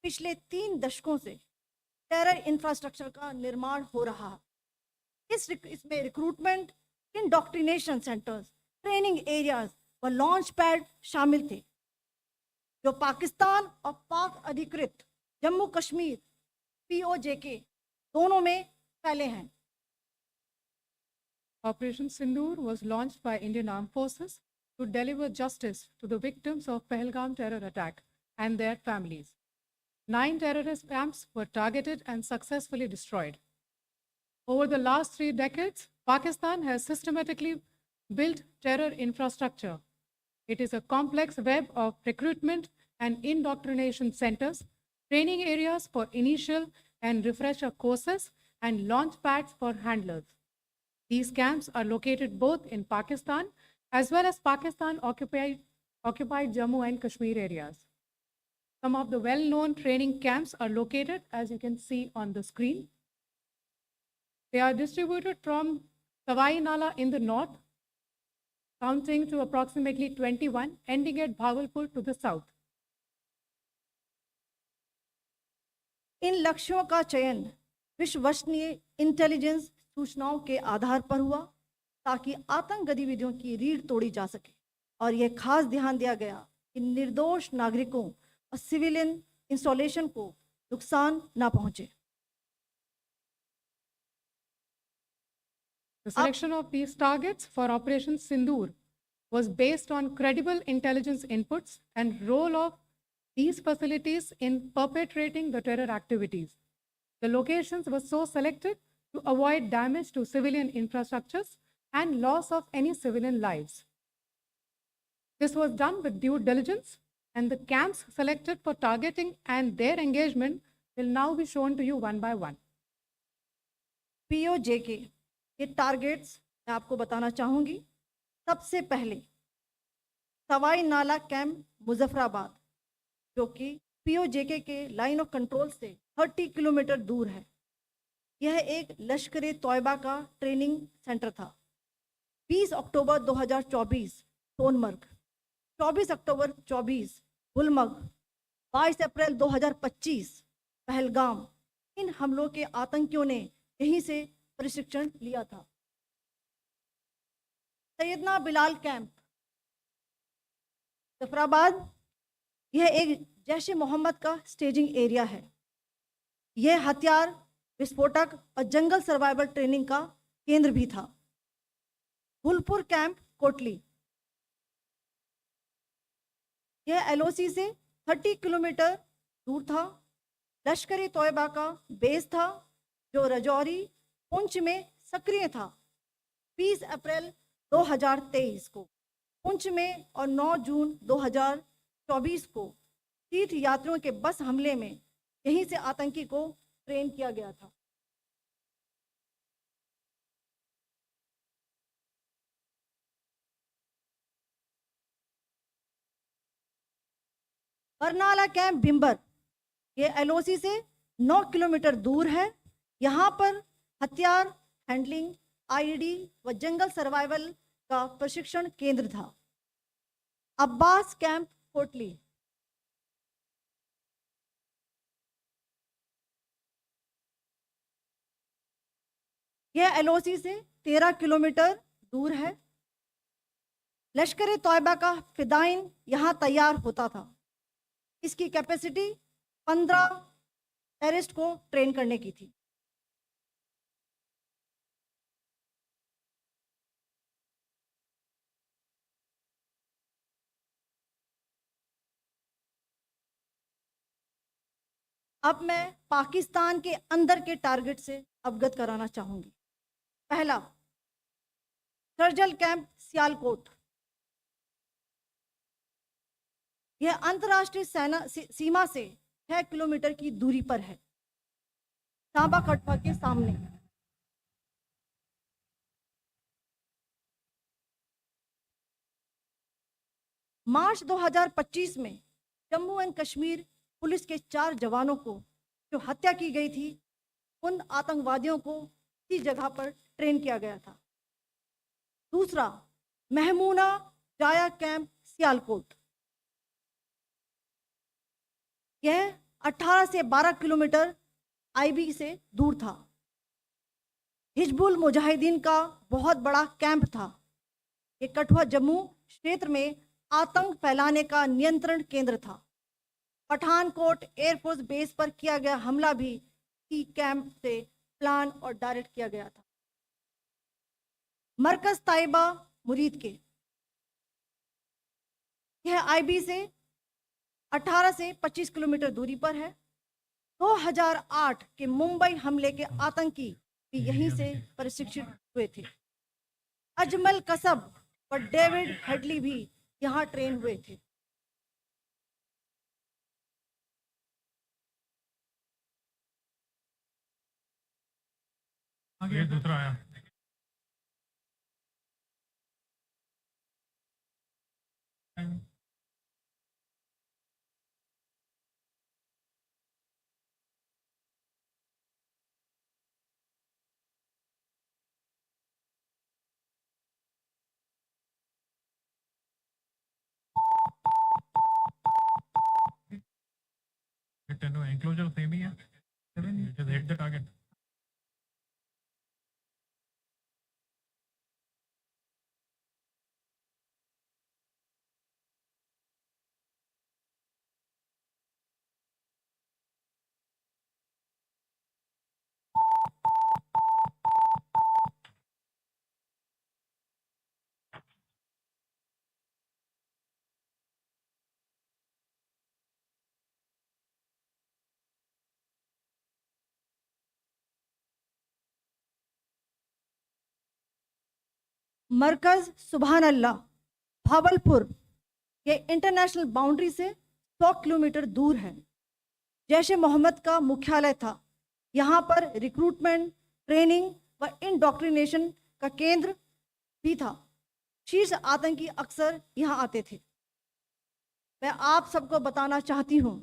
पिछले 3 दशकों से टेरर इंफ्रास्ट्रक्चर का निर्माण हो रहा है। इसमें recruitment, indoctrination centres, training areas व लॉन्च पैड शामिल थे, जो पाकिस्तान और पाक अधिकृत जम्मू कश्मीर POJK दोनों में फैले हैं। Operation Sindoor was launched by Indian Armed Forces to deliver justice to the victims of Pahalgam terror attack and their families. 9 terrorist camps were targeted and successfully destroyed. Over the last 3 decades, Pakistan has systematically built terror infrastructure. It is a complex web of recruitment and indoctrination centers, training areas for initial and refresher courses, and launch pads for handlers. These camps are located both in Pakistan as well as Pakistan-occupied Jammu and Kashmir areas. Some of the well-known training camps are located, as you can see on the screen. They are distributed from Sawai Nala in the north, counting to approximately 21, ending at Bhagalpur to the south. इन लक्ष्यों का चयन विश्वसनीय intelligence सूचनाओं के आधार पर हुआ, ताकि आतंक गतिविधियों की रीढ़ तोड़ी जा सके, और यह खास ध्यान दिया गया कि निर्दोष नागरिकों और सिविलियन इंस्टॉलेशन को नुकसान ना पहुंचे। The selection of these targets for Operation Sindoor was based on credible intelligence inputs and role of these facilities in perpetrating the terror activities. The locations were so selected to avoid damage to civilian infrastructures and loss of any civilian lives. This was done with due diligence, and the camps selected for targeting and their engagement will now be shown to you one by one. POJK के targets मैं आपको बताना चाहूँगी। सबसे पहले सवाई नाला camp Muzaffarabad, जो कि POJK के लाइन ऑफ कंट्रोल से 30 किलोमीटर दूर है। यह एक लश्कर तोयबा का ट्रेनिंग सेंटर था। 20 अक्टूबर 2024 सोनमर्ग, 24 अक्टूबर 24 गुलमर्ग, 22 अप्रैल 2025 पहलगाम, इन हमलों के आतंकियों ने यहीं से प्रशिक्षण लिया था। सैयदना बिलाल कैंप जफराबाद, यह एक जैश ए मोहम्मद का स्टेजिंग एरिया है। यह हथियार, विस्फोटक और जंगल सर्वाइवल ट्रेनिंग का केंद्र भी था। गुलपुर कैंप कोटली, यह LOC से 30 किलोमीटर दूर था। लश्कर तोयबा का बेस था, जो रजौरी पुंछ में सक्रिय था। 20 अप्रैल 2023 को पुंछ में और 9 जून 2024 को तीर्थ यात्रियों के बस हमले में यहीं से आतंकी को ट्रेन किया गया था। बरनाला कैंप भिंबर, ये LOC से 9 किलोमीटर दूर है। यहाँ पर हथियार, हैंडलिंग, IED व जंगल सर्वाइवल का प्रशिक्षण केंद्र था। अब्बास कैंप कोटली, यह LOC से 13 किलोमीटर दूर है। लश्कर तोयबा का फिदाइन यहाँ तैयार होता था। इसकी कैपेसिटी 15 टेररिस्ट को ट्रेन करने की थी। अब मैं पाकिस्तान के अंदर के टारगेट से अवगत कराना चाहूंगी। पहला, सर्जल कैंप सियालकोट, यह अंतर्राष्ट्रीय सीमा से 6 किलोमीटर की दूरी पर है, सांबा कटवा के सामने। मार्च 2025 में जम्मू एंड कश्मीर पुलिस के 4 जवानों को जो हत्या की गई थी, उन आतंकवादियों को इसी जगह पर ट्रेन किया गया था। दूसरा, महमूना जाया कैंप सियालकोट, यह 18 से 12 किलोमीटर आईबी से दूर था। हिजबुल मुजाहिदीन का बहुत बड़ा कैंप था। ये कठुआ जम्मू क्षेत्र में आतंक फैलाने का नियंत्रण केंद्र था। पठानकोट एयरफोर्स बेस पर किया गया हमला भी इसी कैंप से प्लान और डायरेक्ट किया गया था। मरकज ताइबा मुरीद के, यह आईबी से 18 से 25 किलोमीटर दूरी पर है। 2008 के मुंबई हमले के आतंकी भी यहीं से प्रशिक्षित हुए थे। अजमल कसब और डेविड हेडली भी यहाँ ट्रेन हुए थे। आगे दूसरा आया। एंक्लोजर सेम ही है, just hit the target. मरकज सुभान अल्लाह भावलपुर, ये इंटरनेशनल बाउंड्री से 100 किलोमीटर दूर है। जैश ए मोहम्मद का मुख्यालय था। यहाँ पर रिक्रूटमेंट, ट्रेनिंग व इंडोक्ट्रिनेशन का केंद्र भी था। शीर्ष आतंकी अक्सर यहाँ आते थे। मैं आप सबको बताना चाहती हूँ